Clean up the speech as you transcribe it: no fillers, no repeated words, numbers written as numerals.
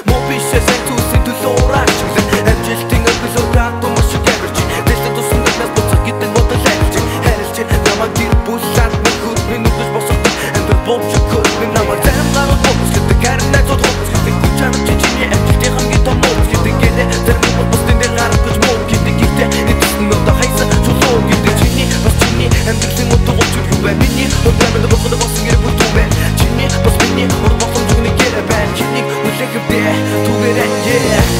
Муу бишээсэн түүсийн төлөө ураач амжилтын эпизодад томш гэрч дэстэн тусан нас боцох гэдэг бодол хэлж хэлж намайг гэр бүлээд мөхөд минутаж босох амбер бомч хөт минь намайг замгаар бомч гэдэг харнаа зот хомч гэдэг чанар чиний амжилтын хамгийн том мод гэдэг гэдэг тэр мод бостын дээр гарах гэж мод гэдэг гэдэг эцэн одоо хайсан чулуу гэдэг чиний бас чиний амжилтын мод гомч юу бэ миний өдөрмөд боход босон гэр бүл түвэ чиний бас миний урд босон зүгний гэр бай чиний үлэхвдээ түгээрээ